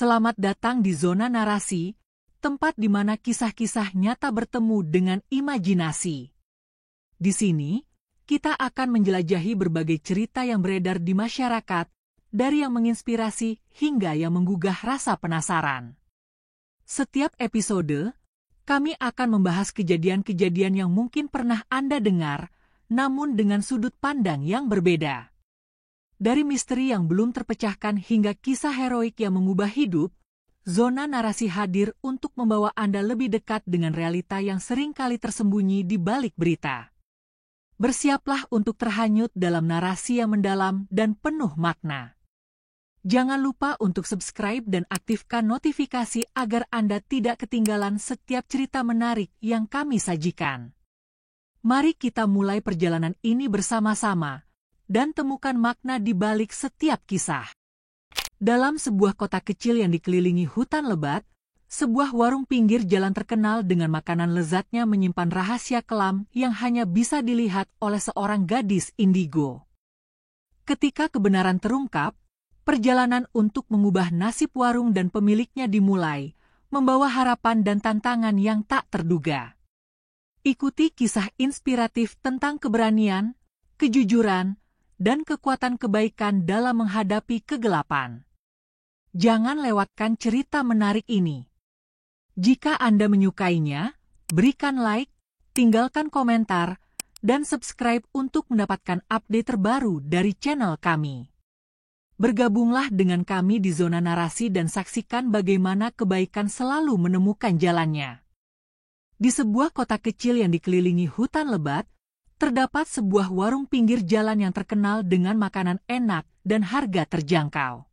Selamat datang di zona narasi, tempat di mana kisah-kisah nyata bertemu dengan imajinasi. Di sini, kita akan menjelajahi berbagai cerita yang beredar di masyarakat, dari yang menginspirasi hingga yang menggugah rasa penasaran. Setiap episode, kami akan membahas kejadian-kejadian yang mungkin pernah Anda dengar, namun dengan sudut pandang yang berbeda. Dari misteri yang belum terpecahkan hingga kisah heroik yang mengubah hidup, zona narasi hadir untuk membawa Anda lebih dekat dengan realita yang seringkali tersembunyi di balik berita. Bersiaplah untuk terhanyut dalam narasi yang mendalam dan penuh makna. Jangan lupa untuk subscribe dan aktifkan notifikasi agar Anda tidak ketinggalan setiap cerita menarik yang kami sajikan. Mari kita mulai perjalanan ini bersama-sama dan temukan makna di balik setiap kisah. Dalam sebuah kota kecil yang dikelilingi hutan lebat, sebuah warung pinggir jalan terkenal dengan makanan lezatnya menyimpan rahasia kelam yang hanya bisa dilihat oleh seorang gadis indigo. Ketika kebenaran terungkap, perjalanan untuk mengubah nasib warung dan pemiliknya dimulai, membawa harapan dan tantangan yang tak terduga. Ikuti kisah inspiratif tentang keberanian, kejujuran, dan kekuatan kebaikan dalam menghadapi kegelapan. Jangan lewatkan cerita menarik ini. Jika Anda menyukainya, berikan like, tinggalkan komentar, dan subscribe untuk mendapatkan update terbaru dari channel kami. Bergabunglah dengan kami di zona narasi dan saksikan bagaimana kebaikan selalu menemukan jalannya. Di sebuah kota kecil yang dikelilingi hutan lebat, terdapat sebuah warung pinggir jalan yang terkenal dengan makanan enak dan harga terjangkau.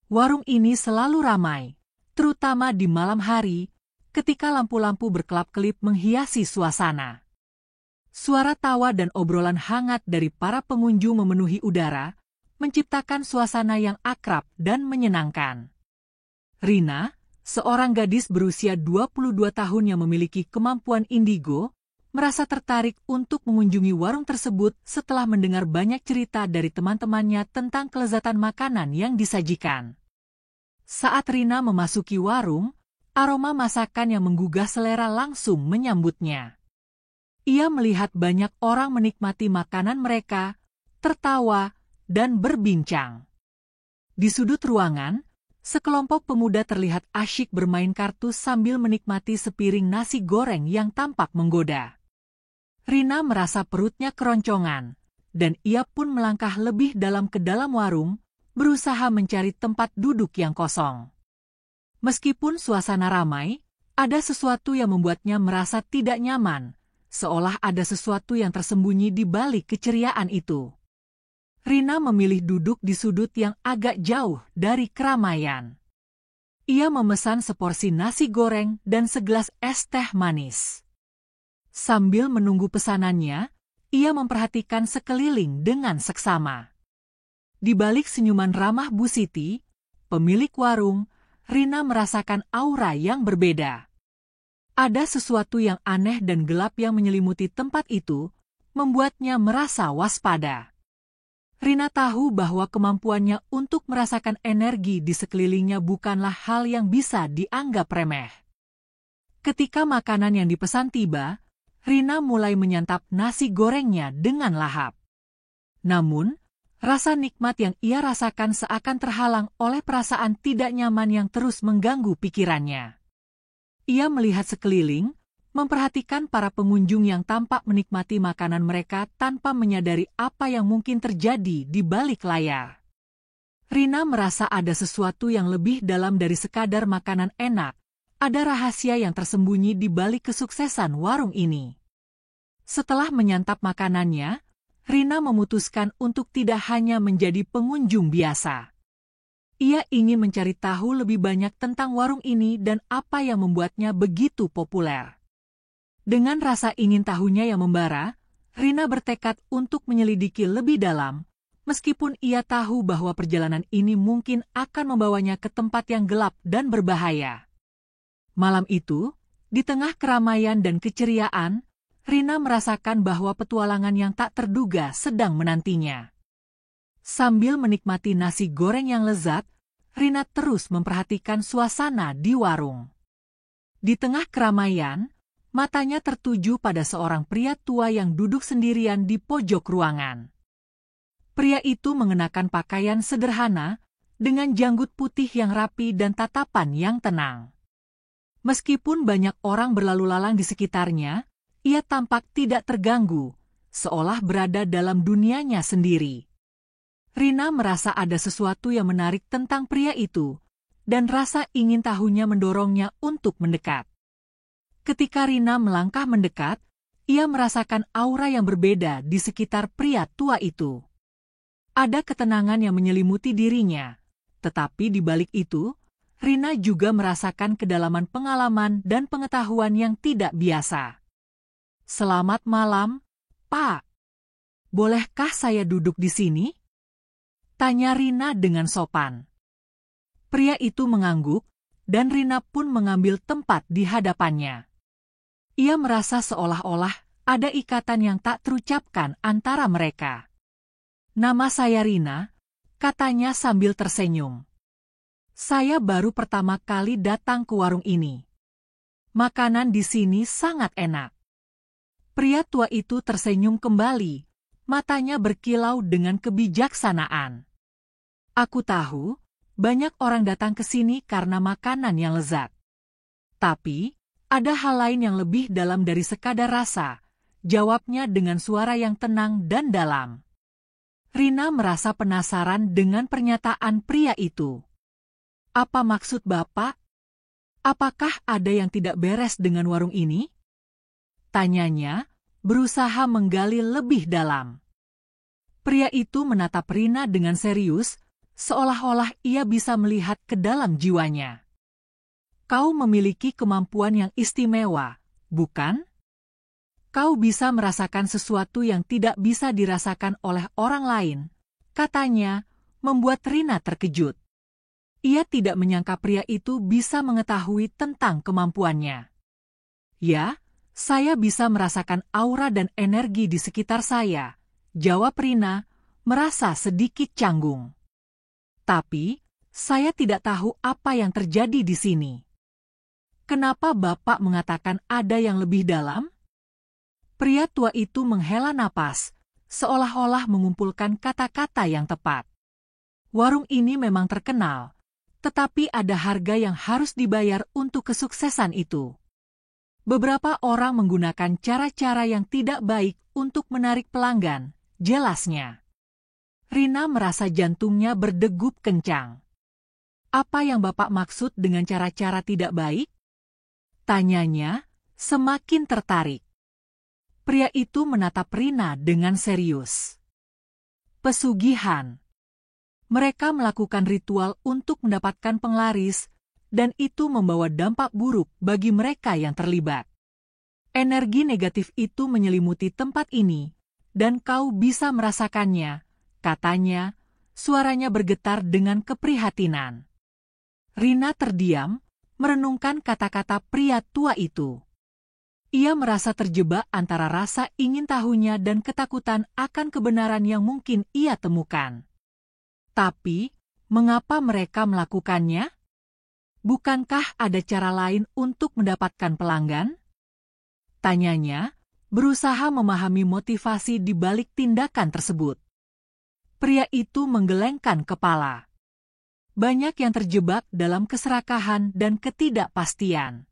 Warung ini selalu ramai, terutama di malam hari, ketika lampu-lampu berkelap-kelip menghiasi suasana. Suara tawa dan obrolan hangat dari para pengunjung memenuhi udara, menciptakan suasana yang akrab dan menyenangkan. Rina, seorang gadis berusia 22 tahun yang memiliki kemampuan indigo, merasa tertarik untuk mengunjungi warung tersebut setelah mendengar banyak cerita dari teman-temannya tentang kelezatan makanan yang disajikan. Saat Rina memasuki warung, aroma masakan yang menggugah selera langsung menyambutnya. Ia melihat banyak orang menikmati makanan mereka, tertawa, dan berbincang. Di sudut ruangan, sekelompok pemuda terlihat asyik bermain kartu sambil menikmati sepiring nasi goreng yang tampak menggoda. Rina merasa perutnya keroncongan, dan ia pun melangkah lebih dalam ke dalam warung, berusaha mencari tempat duduk yang kosong. Meskipun suasana ramai, ada sesuatu yang membuatnya merasa tidak nyaman, seolah ada sesuatu yang tersembunyi di balik keceriaan itu. Rina memilih duduk di sudut yang agak jauh dari keramaian. Ia memesan seporsi nasi goreng dan segelas es teh manis. Sambil menunggu pesanannya, ia memperhatikan sekeliling dengan seksama. Di balik senyuman ramah Bu Siti, pemilik warung, Rina merasakan aura yang berbeda. Ada sesuatu yang aneh dan gelap yang menyelimuti tempat itu, membuatnya merasa waspada. Rina tahu bahwa kemampuannya untuk merasakan energi di sekelilingnya bukanlah hal yang bisa dianggap remeh. Ketika makanan yang dipesan tiba, Rina mulai menyantap nasi gorengnya dengan lahap. Namun, rasa nikmat yang ia rasakan seakan terhalang oleh perasaan tidak nyaman yang terus mengganggu pikirannya. Ia melihat sekeliling, memperhatikan para pengunjung yang tampak menikmati makanan mereka tanpa menyadari apa yang mungkin terjadi di balik layar. Rina merasa ada sesuatu yang lebih dalam dari sekadar makanan enak. Ada rahasia yang tersembunyi di balik kesuksesan warung ini. Setelah menyantap makanannya, Rina memutuskan untuk tidak hanya menjadi pengunjung biasa. Ia ingin mencari tahu lebih banyak tentang warung ini dan apa yang membuatnya begitu populer. Dengan rasa ingin tahunya yang membara, Rina bertekad untuk menyelidiki lebih dalam, meskipun ia tahu bahwa perjalanan ini mungkin akan membawanya ke tempat yang gelap dan berbahaya. Malam itu, di tengah keramaian dan keceriaan, Rina merasakan bahwa petualangan yang tak terduga sedang menantinya. Sambil menikmati nasi goreng yang lezat, Rina terus memperhatikan suasana di warung. Di tengah keramaian, matanya tertuju pada seorang pria tua yang duduk sendirian di pojok ruangan. Pria itu mengenakan pakaian sederhana, dengan janggut putih yang rapi dan tatapan yang tenang. Meskipun banyak orang berlalu lalang di sekitarnya, ia tampak tidak terganggu, seolah berada dalam dunianya sendiri. Rina merasa ada sesuatu yang menarik tentang pria itu, dan rasa ingin tahunya mendorongnya untuk mendekat. Ketika Rina melangkah mendekat, ia merasakan aura yang berbeda di sekitar pria tua itu. Ada ketenangan yang menyelimuti dirinya, tetapi di balik itu, Rina juga merasakan kedalaman pengalaman dan pengetahuan yang tidak biasa. "Selamat malam, Pak. Bolehkah saya duduk di sini?" tanya Rina dengan sopan. Pria itu mengangguk, dan Rina pun mengambil tempat di hadapannya. Ia merasa seolah-olah ada ikatan yang tak terucapkan antara mereka. "Nama saya Rina," katanya sambil tersenyum. "Saya baru pertama kali datang ke warung ini. Makanan di sini sangat enak." Pria tua itu tersenyum kembali, matanya berkilau dengan kebijaksanaan. "Aku tahu, banyak orang datang ke sini karena makanan yang lezat. Tapi, ada hal lain yang lebih dalam dari sekadar rasa," jawabnya dengan suara yang tenang dan dalam. Rina merasa penasaran dengan pernyataan pria itu. "Apa maksud Bapak? Apakah ada yang tidak beres dengan warung ini?" tanyanya, berusaha menggali lebih dalam. Pria itu menatap Rina dengan serius, seolah-olah ia bisa melihat ke dalam jiwanya. "Kau memiliki kemampuan yang istimewa, bukan? Kau bisa merasakan sesuatu yang tidak bisa dirasakan oleh orang lain," katanya, membuat Rina terkejut. Ia tidak menyangka pria itu bisa mengetahui tentang kemampuannya. "Ya, saya bisa merasakan aura dan energi di sekitar saya," jawab Rina, merasa sedikit canggung. "Tapi, saya tidak tahu apa yang terjadi di sini. Kenapa Bapak mengatakan ada yang lebih dalam?" Pria tua itu menghela napas, seolah-olah mengumpulkan kata-kata yang tepat. Warung ini memang terkenal, tetapi ada harga yang harus dibayar untuk kesuksesan itu. Beberapa orang menggunakan cara-cara yang tidak baik untuk menarik pelanggan, jelasnya. Rina merasa jantungnya berdegup kencang. "Apa yang Bapak maksud dengan cara-cara tidak baik?" tanyanya, semakin tertarik. Pria itu menatap Rina dengan serius. "Pesugihan. Mereka melakukan ritual untuk mendapatkan penglaris, dan itu membawa dampak buruk bagi mereka yang terlibat. Energi negatif itu menyelimuti tempat ini, dan kau bisa merasakannya," katanya, suaranya bergetar dengan keprihatinan. Rina terdiam, merenungkan kata-kata pria tua itu. Ia merasa terjebak antara rasa ingin tahunya dan ketakutan akan kebenaran yang mungkin ia temukan. Tapi, mengapa mereka melakukannya? Bukankah ada cara lain untuk mendapatkan pelanggan? Tanyanya, berusaha memahami motivasi di balik tindakan tersebut. Pria itu menggelengkan kepala. Banyak yang terjebak dalam keserakahan dan ketidakpastian.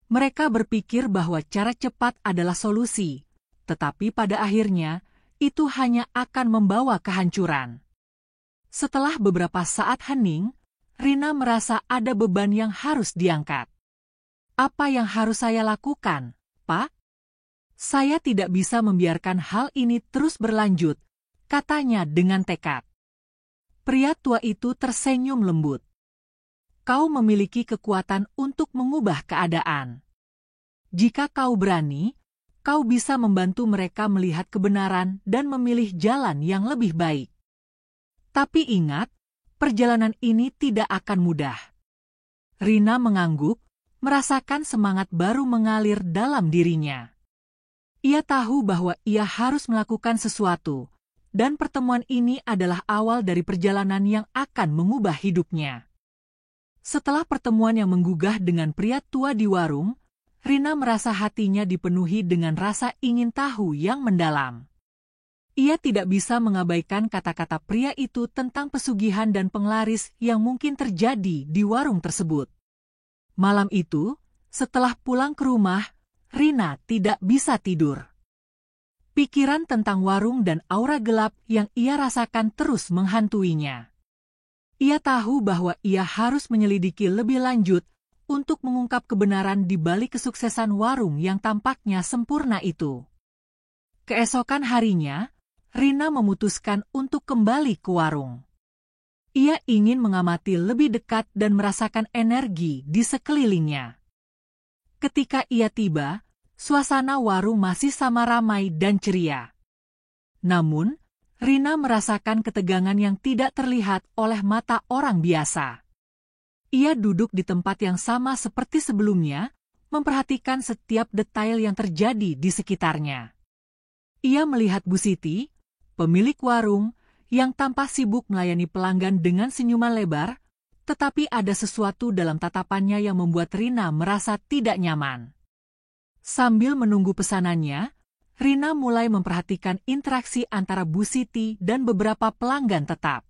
Mereka berpikir bahwa cara cepat adalah solusi, tetapi pada akhirnya, itu hanya akan membawa kehancuran. Setelah beberapa saat hening, Rina merasa ada beban yang harus diangkat. "Apa yang harus saya lakukan, Pak? Saya tidak bisa membiarkan hal ini terus berlanjut," katanya dengan tekad. Pria tua itu tersenyum lembut. "Kau memiliki kekuatan untuk mengubah keadaan. Jika kau berani, kau bisa membantu mereka melihat kebenaran dan memilih jalan yang lebih baik. Tapi ingat, perjalanan ini tidak akan mudah." Rina mengangguk, merasakan semangat baru mengalir dalam dirinya. Ia tahu bahwa ia harus melakukan sesuatu, dan pertemuan ini adalah awal dari perjalanan yang akan mengubah hidupnya. Setelah pertemuan yang menggugah dengan pria tua di warung, Rina merasa hatinya dipenuhi dengan rasa ingin tahu yang mendalam. Ia tidak bisa mengabaikan kata-kata pria itu tentang pesugihan dan penglaris yang mungkin terjadi di warung tersebut. Malam itu, setelah pulang ke rumah, Rina tidak bisa tidur. Pikiran tentang warung dan aura gelap yang ia rasakan terus menghantuinya. Ia tahu bahwa ia harus menyelidiki lebih lanjut untuk mengungkap kebenaran di balik kesuksesan warung yang tampaknya sempurna itu. Keesokan harinya, Rina memutuskan untuk kembali ke warung. Ia ingin mengamati lebih dekat dan merasakan energi di sekelilingnya. Ketika ia tiba, suasana warung masih sama ramai dan ceria. Namun, Rina merasakan ketegangan yang tidak terlihat oleh mata orang biasa. Ia duduk di tempat yang sama seperti sebelumnya, memperhatikan setiap detail yang terjadi di sekitarnya. Ia melihat Bu Siti, pemilik warung, yang tampak sibuk melayani pelanggan dengan senyuman lebar, tetapi ada sesuatu dalam tatapannya yang membuat Rina merasa tidak nyaman. Sambil menunggu pesanannya, Rina mulai memperhatikan interaksi antara Bu Siti dan beberapa pelanggan tetap.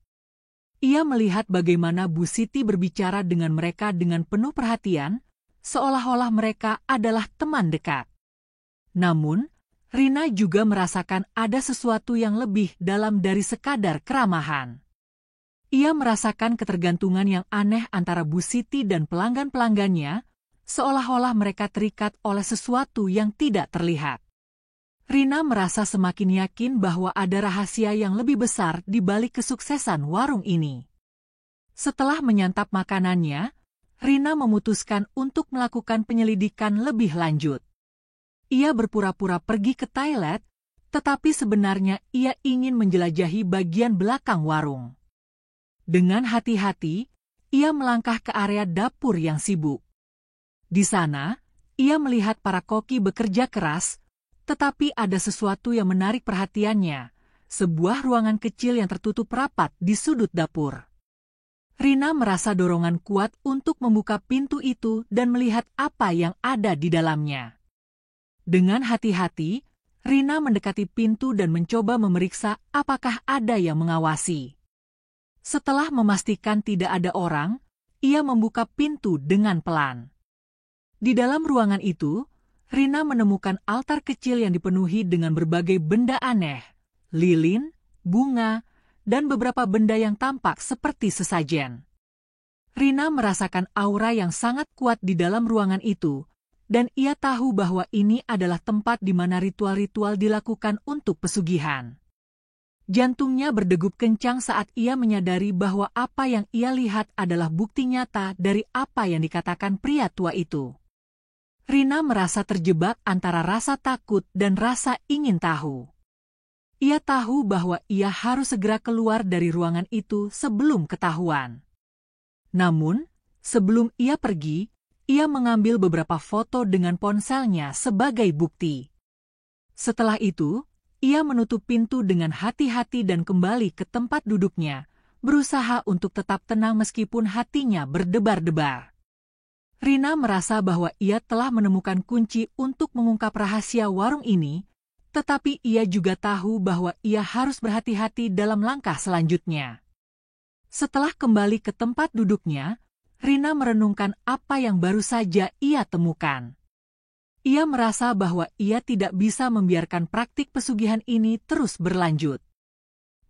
Ia melihat bagaimana Bu Siti berbicara dengan mereka dengan penuh perhatian, seolah-olah mereka adalah teman dekat. Namun, Rina juga merasakan ada sesuatu yang lebih dalam dari sekadar keramahan. Ia merasakan ketergantungan yang aneh antara Bu Siti dan pelanggan-pelanggannya, seolah-olah mereka terikat oleh sesuatu yang tidak terlihat. Rina merasa semakin yakin bahwa ada rahasia yang lebih besar di balik kesuksesan warung ini. Setelah menyantap makanannya, Rina memutuskan untuk melakukan penyelidikan lebih lanjut. Ia berpura-pura pergi ke toilet, tetapi sebenarnya ia ingin menjelajahi bagian belakang warung. Dengan hati-hati, ia melangkah ke area dapur yang sibuk. Di sana, ia melihat para koki bekerja keras, tetapi ada sesuatu yang menarik perhatiannya, sebuah ruangan kecil yang tertutup rapat di sudut dapur. Rina merasa dorongan kuat untuk membuka pintu itu dan melihat apa yang ada di dalamnya. Dengan hati-hati, Rina mendekati pintu dan mencoba memeriksa apakah ada yang mengawasi. Setelah memastikan tidak ada orang, ia membuka pintu dengan pelan. Di dalam ruangan itu, Rina menemukan altar kecil yang dipenuhi dengan berbagai benda aneh, lilin, bunga, dan beberapa benda yang tampak seperti sesajen. Rina merasakan aura yang sangat kuat di dalam ruangan itu, dan ia tahu bahwa ini adalah tempat di mana ritual-ritual dilakukan untuk pesugihan. Jantungnya berdegup kencang saat ia menyadari bahwa apa yang ia lihat adalah bukti nyata dari apa yang dikatakan pria tua itu. Rina merasa terjebak antara rasa takut dan rasa ingin tahu. Ia tahu bahwa ia harus segera keluar dari ruangan itu sebelum ketahuan. Namun, sebelum ia pergi, ia mengambil beberapa foto dengan ponselnya sebagai bukti. Setelah itu, ia menutup pintu dengan hati-hati dan kembali ke tempat duduknya, berusaha untuk tetap tenang meskipun hatinya berdebar-debar. Rina merasa bahwa ia telah menemukan kunci untuk mengungkap rahasia warung ini, tetapi ia juga tahu bahwa ia harus berhati-hati dalam langkah selanjutnya. Setelah kembali ke tempat duduknya, Rina merenungkan apa yang baru saja ia temukan. Ia merasa bahwa ia tidak bisa membiarkan praktik pesugihan ini terus berlanjut.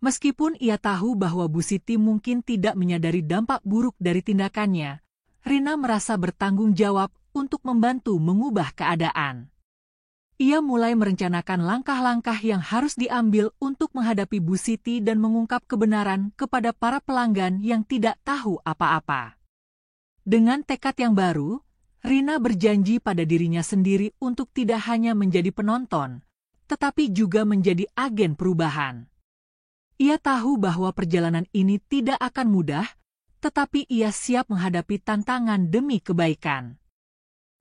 Meskipun ia tahu bahwa Bu Siti mungkin tidak menyadari dampak buruk dari tindakannya, Rina merasa bertanggung jawab untuk membantu mengubah keadaan. Ia mulai merencanakan langkah-langkah yang harus diambil untuk menghadapi Bu Siti dan mengungkap kebenaran kepada para pelanggan yang tidak tahu apa-apa. Dengan tekad yang baru, Rina berjanji pada dirinya sendiri untuk tidak hanya menjadi penonton, tetapi juga menjadi agen perubahan. Ia tahu bahwa perjalanan ini tidak akan mudah, tetapi ia siap menghadapi tantangan demi kebaikan.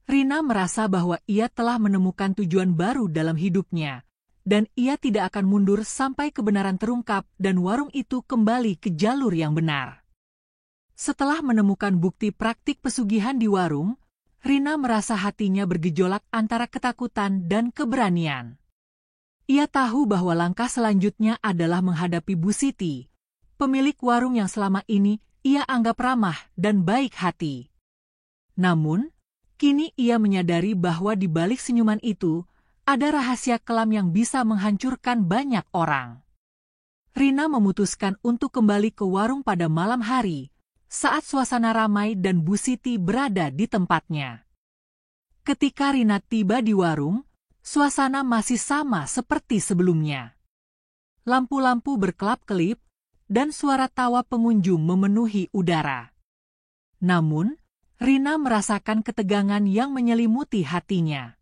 Rina merasa bahwa ia telah menemukan tujuan baru dalam hidupnya, dan ia tidak akan mundur sampai kebenaran terungkap dan warung itu kembali ke jalur yang benar. Setelah menemukan bukti praktik pesugihan di warung, Rina merasa hatinya bergejolak antara ketakutan dan keberanian. Ia tahu bahwa langkah selanjutnya adalah menghadapi Bu Siti, pemilik warung yang selama ini ia anggap ramah dan baik hati. Namun, kini ia menyadari bahwa di balik senyuman itu, ada rahasia kelam yang bisa menghancurkan banyak orang. Rina memutuskan untuk kembali ke warung pada malam hari, saat suasana ramai dan Bu Siti berada di tempatnya. Ketika Rina tiba di warung, suasana masih sama seperti sebelumnya. Lampu-lampu berkelap-kelip, dan suara tawa pengunjung memenuhi udara. Namun, Rina merasakan ketegangan yang menyelimuti hatinya.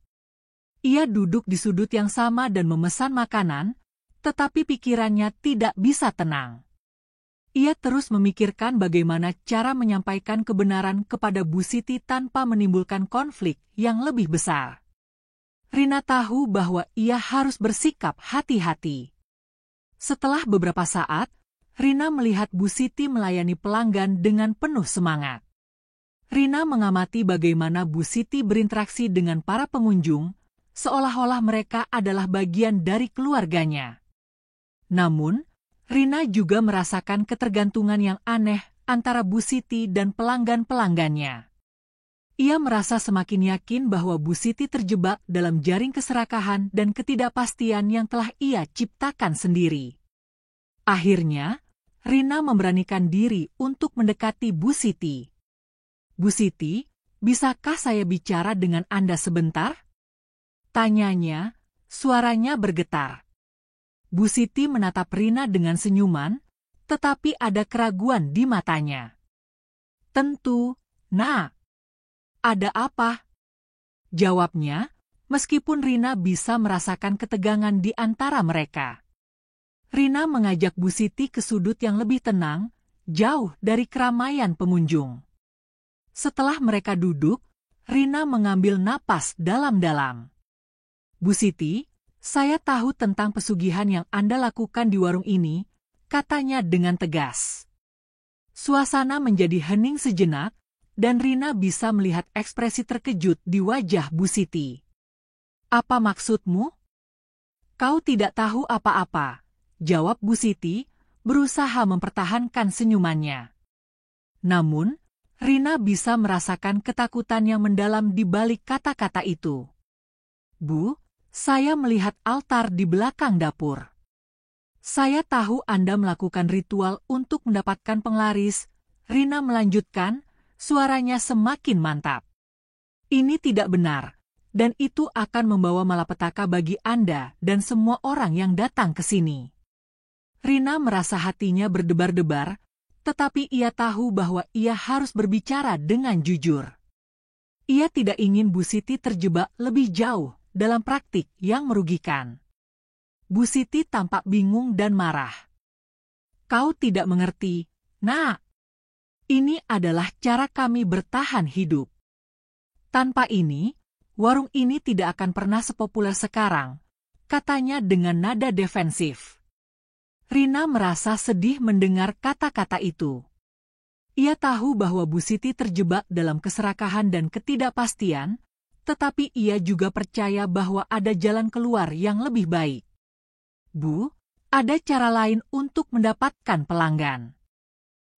Ia duduk di sudut yang sama dan memesan makanan, tetapi pikirannya tidak bisa tenang. Ia terus memikirkan bagaimana cara menyampaikan kebenaran kepada Bu Siti tanpa menimbulkan konflik yang lebih besar. Rina tahu bahwa ia harus bersikap hati-hati. Setelah beberapa saat, Rina melihat Bu Siti melayani pelanggan dengan penuh semangat. Rina mengamati bagaimana Bu Siti berinteraksi dengan para pengunjung, seolah-olah mereka adalah bagian dari keluarganya. Namun, Rina juga merasakan ketergantungan yang aneh antara Bu Siti dan pelanggan-pelanggannya. Ia merasa semakin yakin bahwa Bu Siti terjebak dalam jaring keserakahan dan ketidakpastian yang telah ia ciptakan sendiri. Akhirnya, Rina memberanikan diri untuk mendekati Bu Siti. Bu Siti, bisakah saya bicara dengan Anda sebentar? Tanyanya, suaranya bergetar. Bu Siti menatap Rina dengan senyuman, tetapi ada keraguan di matanya. Tentu, Nak. Ada apa? Jawabnya, meskipun Rina bisa merasakan ketegangan di antara mereka. Rina mengajak Bu Siti ke sudut yang lebih tenang, jauh dari keramaian pengunjung. Setelah mereka duduk, Rina mengambil napas dalam-dalam. Bu Siti, saya tahu tentang pesugihan yang Anda lakukan di warung ini, katanya dengan tegas. Suasana menjadi hening sejenak, dan Rina bisa melihat ekspresi terkejut di wajah Bu Siti. Apa maksudmu? Kau tidak tahu apa-apa, jawab Bu Siti, berusaha mempertahankan senyumannya. Namun, Rina bisa merasakan ketakutan yang mendalam di balik kata-kata itu. Bu, saya melihat altar di belakang dapur. Saya tahu Anda melakukan ritual untuk mendapatkan penglaris, Rina melanjutkan, suaranya semakin mantap. Ini tidak benar, dan itu akan membawa malapetaka bagi Anda dan semua orang yang datang ke sini. Rina merasa hatinya berdebar-debar, tetapi ia tahu bahwa ia harus berbicara dengan jujur. Ia tidak ingin Bu Siti terjebak lebih jauh dalam praktik yang merugikan. Bu Siti tampak bingung dan marah. Kau tidak mengerti, Nak. Ini adalah cara kami bertahan hidup. Tanpa ini, warung ini tidak akan pernah sepopuler sekarang, katanya dengan nada defensif. Rina merasa sedih mendengar kata-kata itu. Ia tahu bahwa Bu Siti terjebak dalam keserakahan dan ketidakpastian, tetapi ia juga percaya bahwa ada jalan keluar yang lebih baik. Bu, ada cara lain untuk mendapatkan pelanggan.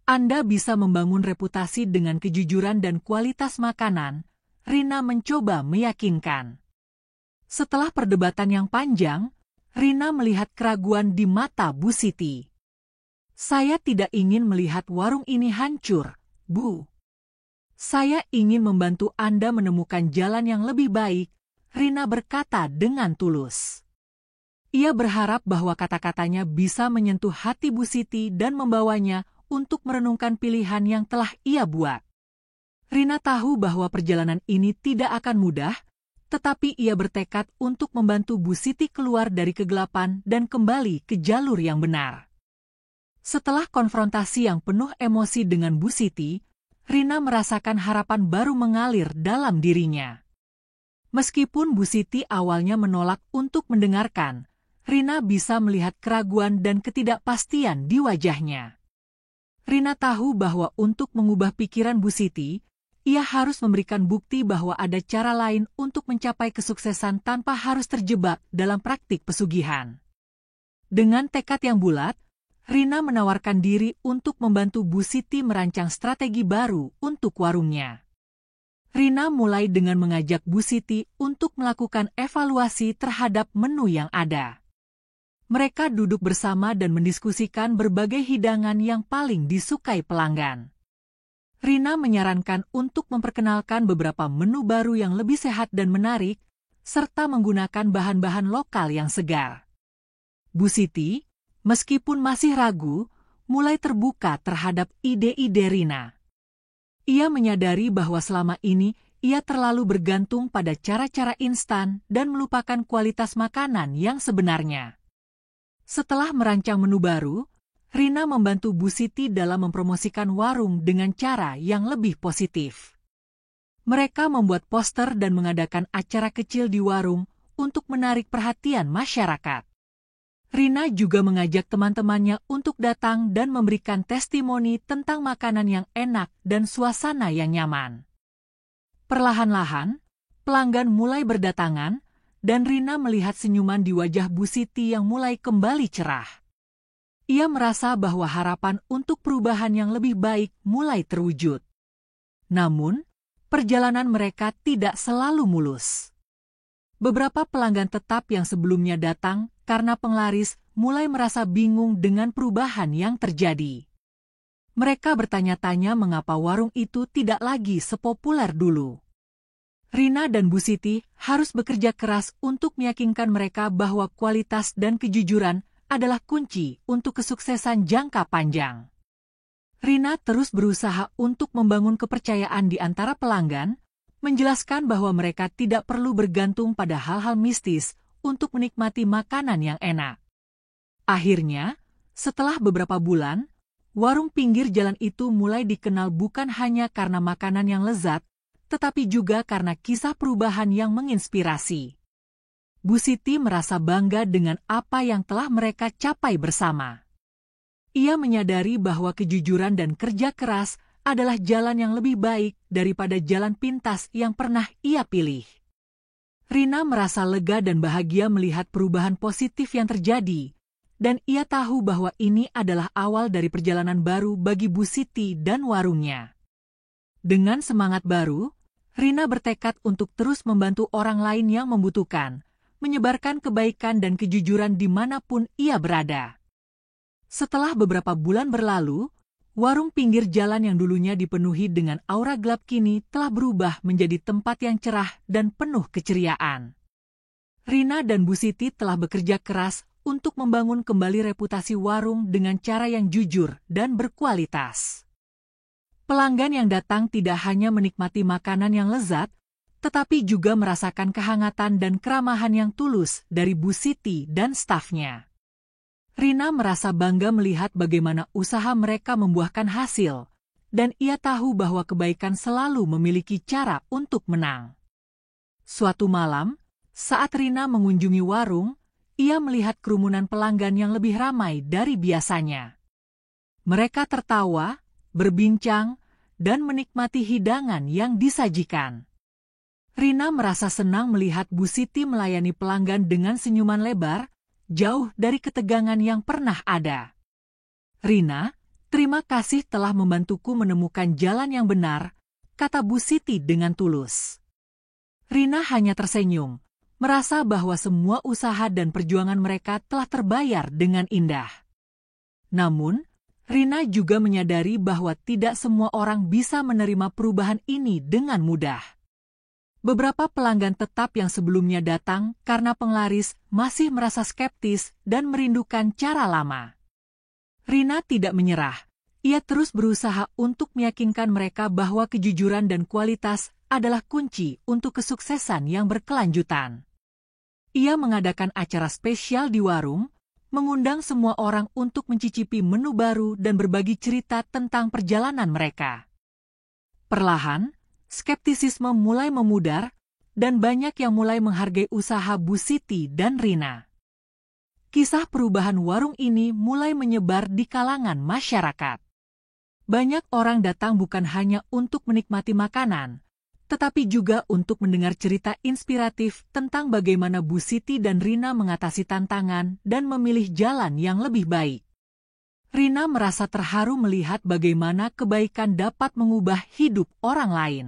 Anda bisa membangun reputasi dengan kejujuran dan kualitas makanan, Rina mencoba meyakinkan. Setelah perdebatan yang panjang, Rina melihat keraguan di mata Bu Siti. Saya tidak ingin melihat warung ini hancur, Bu. Saya ingin membantu Anda menemukan jalan yang lebih baik, Rina berkata dengan tulus. Ia berharap bahwa kata-katanya bisa menyentuh hati Bu Siti dan membawanya untuk merenungkan pilihan yang telah ia buat. Rina tahu bahwa perjalanan ini tidak akan mudah, tetapi ia bertekad untuk membantu Bu Siti keluar dari kegelapan dan kembali ke jalur yang benar. Setelah konfrontasi yang penuh emosi dengan Bu Siti, Rina merasakan harapan baru mengalir dalam dirinya. Meskipun Bu Siti awalnya menolak untuk mendengarkan, Rina bisa melihat keraguan dan ketidakpastian di wajahnya. Rina tahu bahwa untuk mengubah pikiran Bu Siti, ia harus memberikan bukti bahwa ada cara lain untuk mencapai kesuksesan tanpa harus terjebak dalam praktik pesugihan. Dengan tekad yang bulat, Rina menawarkan diri untuk membantu Bu Siti merancang strategi baru untuk warungnya. Rina mulai dengan mengajak Bu Siti untuk melakukan evaluasi terhadap menu yang ada. Mereka duduk bersama dan mendiskusikan berbagai hidangan yang paling disukai pelanggan. Rina menyarankan untuk memperkenalkan beberapa menu baru yang lebih sehat dan menarik, serta menggunakan bahan-bahan lokal yang segar. Bu Siti, meskipun masih ragu, mulai terbuka terhadap ide-ide Rina. Ia menyadari bahwa selama ini ia terlalu bergantung pada cara-cara instan dan melupakan kualitas makanan yang sebenarnya. Setelah merancang menu baru, Rina membantu Bu Siti dalam mempromosikan warung dengan cara yang lebih positif. Mereka membuat poster dan mengadakan acara kecil di warung untuk menarik perhatian masyarakat. Rina juga mengajak teman-temannya untuk datang dan memberikan testimoni tentang makanan yang enak dan suasana yang nyaman. Perlahan-lahan, pelanggan mulai berdatangan, dan Rina melihat senyuman di wajah Bu Siti yang mulai kembali cerah. Ia merasa bahwa harapan untuk perubahan yang lebih baik mulai terwujud. Namun, perjalanan mereka tidak selalu mulus. Beberapa pelanggan tetap yang sebelumnya datang karena penglaris mulai merasa bingung dengan perubahan yang terjadi. Mereka bertanya-tanya mengapa warung itu tidak lagi sepopuler dulu. Rina dan Bu Siti harus bekerja keras untuk meyakinkan mereka bahwa kualitas dan kejujuran adalah kunci untuk kesuksesan jangka panjang. Rina terus berusaha untuk membangun kepercayaan di antara pelanggan, menjelaskan bahwa mereka tidak perlu bergantung pada hal-hal mistis untuk menikmati makanan yang enak. Akhirnya, setelah beberapa bulan, warung pinggir jalan itu mulai dikenal bukan hanya karena makanan yang lezat, tetapi juga karena kisah perubahan yang menginspirasi. Bu Siti merasa bangga dengan apa yang telah mereka capai bersama. Ia menyadari bahwa kejujuran dan kerja keras adalah jalan yang lebih baik daripada jalan pintas yang pernah ia pilih. Rina merasa lega dan bahagia melihat perubahan positif yang terjadi, dan ia tahu bahwa ini adalah awal dari perjalanan baru bagi Bu Siti dan warungnya. Dengan semangat baru, Rina bertekad untuk terus membantu orang lain yang membutuhkan, menyebarkan kebaikan dan kejujuran dimanapun ia berada. Setelah beberapa bulan berlalu, warung pinggir jalan yang dulunya dipenuhi dengan aura gelap kini telah berubah menjadi tempat yang cerah dan penuh keceriaan. Rina dan Bu Siti telah bekerja keras untuk membangun kembali reputasi warung dengan cara yang jujur dan berkualitas. Pelanggan yang datang tidak hanya menikmati makanan yang lezat, tetapi juga merasakan kehangatan dan keramahan yang tulus dari Bu Siti dan stafnya. Rina merasa bangga melihat bagaimana usaha mereka membuahkan hasil, dan ia tahu bahwa kebaikan selalu memiliki cara untuk menang. Suatu malam, saat Rina mengunjungi warung, ia melihat kerumunan pelanggan yang lebih ramai dari biasanya. Mereka tertawa, berbincang, dan menikmati hidangan yang disajikan. Rina merasa senang melihat Bu Siti melayani pelanggan dengan senyuman lebar, jauh dari ketegangan yang pernah ada. Rina, terima kasih telah membantuku menemukan jalan yang benar, kata Bu Siti dengan tulus. Rina hanya tersenyum, merasa bahwa semua usaha dan perjuangan mereka telah terbayar dengan indah. Namun, Rina juga menyadari bahwa tidak semua orang bisa menerima perubahan ini dengan mudah. Beberapa pelanggan tetap yang sebelumnya datang karena penglaris masih merasa skeptis dan merindukan cara lama. Rina tidak menyerah. Ia terus berusaha untuk meyakinkan mereka bahwa kejujuran dan kualitas adalah kunci untuk kesuksesan yang berkelanjutan. Ia mengadakan acara spesial di warung, mengundang semua orang untuk mencicipi menu baru dan berbagi cerita tentang perjalanan mereka. Perlahan, skeptisisme mulai memudar, dan banyak yang mulai menghargai usaha Bu Siti dan Rina. kisah perubahan warung ini mulai menyebar di kalangan masyarakat. Banyak orang datang bukan hanya untuk menikmati makanan, tetapi juga untuk mendengar cerita inspiratif tentang bagaimana Bu Siti dan Rina mengatasi tantangan dan memilih jalan yang lebih baik. Rina merasa terharu melihat bagaimana kebaikan dapat mengubah hidup orang lain.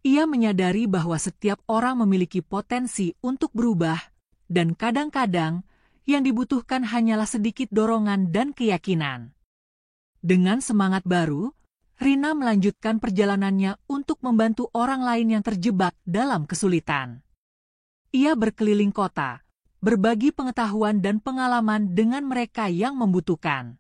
Ia menyadari bahwa setiap orang memiliki potensi untuk berubah, dan kadang-kadang yang dibutuhkan hanyalah sedikit dorongan dan keyakinan. Dengan semangat baru, Rina melanjutkan perjalanannya untuk membantu orang lain yang terjebak dalam kesulitan. Ia berkeliling kota, berbagi pengetahuan dan pengalaman dengan mereka yang membutuhkan.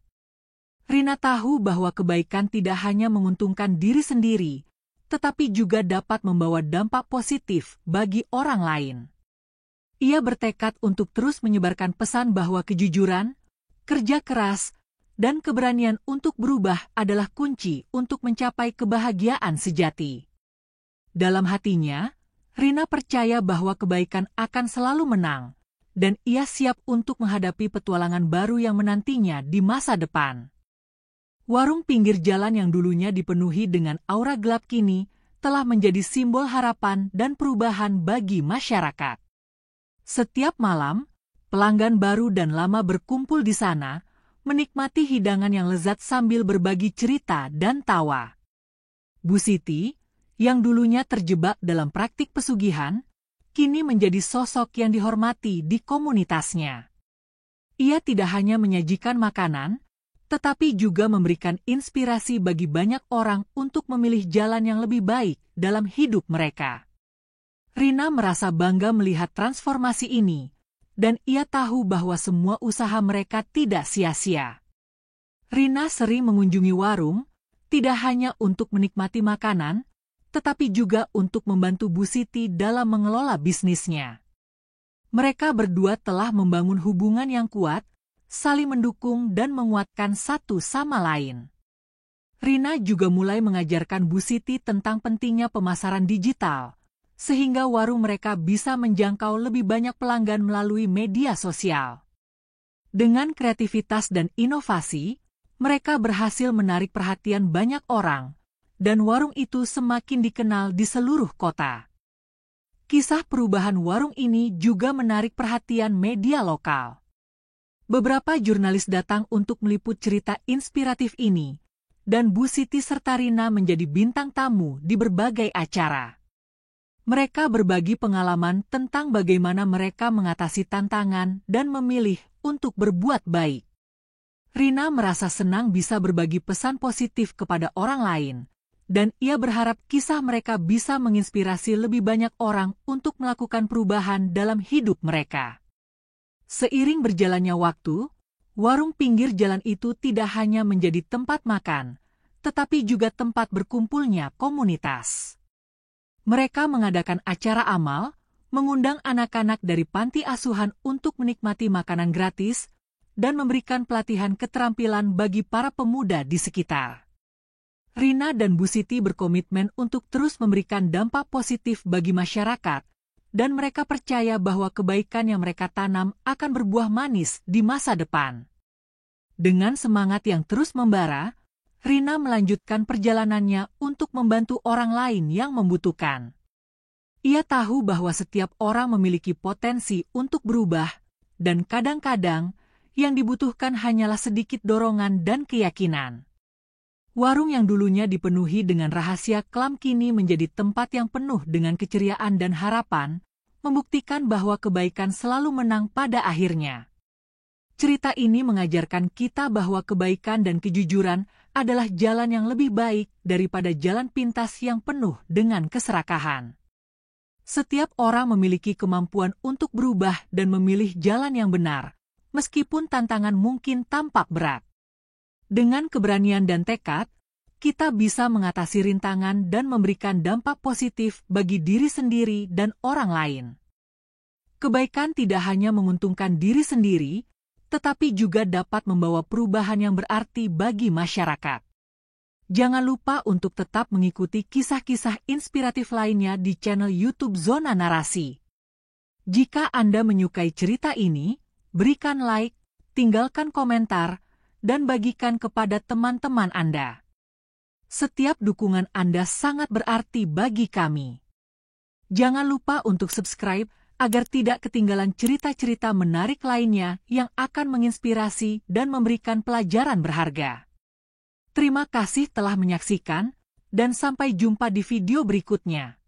Rina tahu bahwa kebaikan tidak hanya menguntungkan diri sendiri, tetapi juga dapat membawa dampak positif bagi orang lain. Ia bertekad untuk terus menyebarkan pesan bahwa kejujuran, kerja keras, dan keberanian untuk berubah adalah kunci untuk mencapai kebahagiaan sejati. Dalam hatinya, Rina percaya bahwa kebaikan akan selalu menang, dan ia siap untuk menghadapi petualangan baru yang menantinya di masa depan. Warung pinggir jalan yang dulunya dipenuhi dengan aura gelap kini telah menjadi simbol harapan dan perubahan bagi masyarakat. Setiap malam, pelanggan baru dan lama berkumpul di sana, menikmati hidangan yang lezat sambil berbagi cerita dan tawa. Bu Siti, yang dulunya terjebak dalam praktik pesugihan, kini menjadi sosok yang dihormati di komunitasnya. Ia tidak hanya menyajikan makanan, tetapi juga memberikan inspirasi bagi banyak orang untuk memilih jalan yang lebih baik dalam hidup mereka. Rina merasa bangga melihat transformasi ini, dan ia tahu bahwa semua usaha mereka tidak sia-sia. Rina sering mengunjungi warung, tidak hanya untuk menikmati makanan, tetapi juga untuk membantu Bu Siti dalam mengelola bisnisnya. Mereka berdua telah membangun hubungan yang kuat, saling mendukung dan menguatkan satu sama lain. Rina juga mulai mengajarkan Bu Siti tentang pentingnya pemasaran digital, sehingga warung mereka bisa menjangkau lebih banyak pelanggan melalui media sosial. Dengan kreativitas dan inovasi, mereka berhasil menarik perhatian banyak orang, dan warung itu semakin dikenal di seluruh kota. Kisah perubahan warung ini juga menarik perhatian media lokal. Beberapa jurnalis datang untuk meliput cerita inspiratif ini, dan Bu Siti serta Rina menjadi bintang tamu di berbagai acara. Mereka berbagi pengalaman tentang bagaimana mereka mengatasi tantangan dan memilih untuk berbuat baik. Rina merasa senang bisa berbagi pesan positif kepada orang lain, dan ia berharap kisah mereka bisa menginspirasi lebih banyak orang untuk melakukan perubahan dalam hidup mereka. Seiring berjalannya waktu, warung pinggir jalan itu tidak hanya menjadi tempat makan, tetapi juga tempat berkumpulnya komunitas. Mereka mengadakan acara amal, mengundang anak-anak dari panti asuhan untuk menikmati makanan gratis, dan memberikan pelatihan keterampilan bagi para pemuda di sekitar. Rina dan Bu Siti berkomitmen untuk terus memberikan dampak positif bagi masyarakat, dan mereka percaya bahwa kebaikan yang mereka tanam akan berbuah manis di masa depan. Dengan semangat yang terus membara, Rina melanjutkan perjalanannya untuk membantu orang lain yang membutuhkan. Ia tahu bahwa setiap orang memiliki potensi untuk berubah, dan kadang-kadang yang dibutuhkan hanyalah sedikit dorongan dan keyakinan. Warung yang dulunya dipenuhi dengan rahasia kelam kini menjadi tempat yang penuh dengan keceriaan dan harapan, membuktikan bahwa kebaikan selalu menang pada akhirnya. Cerita ini mengajarkan kita bahwa kebaikan dan kejujuran adalah jalan yang lebih baik daripada jalan pintas yang penuh dengan keserakahan. Setiap orang memiliki kemampuan untuk berubah dan memilih jalan yang benar, meskipun tantangan mungkin tampak berat. Dengan keberanian dan tekad, kita bisa mengatasi rintangan dan memberikan dampak positif bagi diri sendiri dan orang lain. Kebaikan tidak hanya menguntungkan diri sendiri, tetapi juga dapat membawa perubahan yang berarti bagi masyarakat. Jangan lupa untuk tetap mengikuti kisah-kisah inspiratif lainnya di channel YouTube Zona Narasi. Jika Anda menyukai cerita ini, berikan like, tinggalkan komentar, dan bagikan kepada teman-teman Anda. Setiap dukungan Anda sangat berarti bagi kami. Jangan lupa untuk subscribe agar tidak ketinggalan cerita-cerita menarik lainnya yang akan menginspirasi dan memberikan pelajaran berharga. Terima kasih telah menyaksikan, dan sampai jumpa di video berikutnya.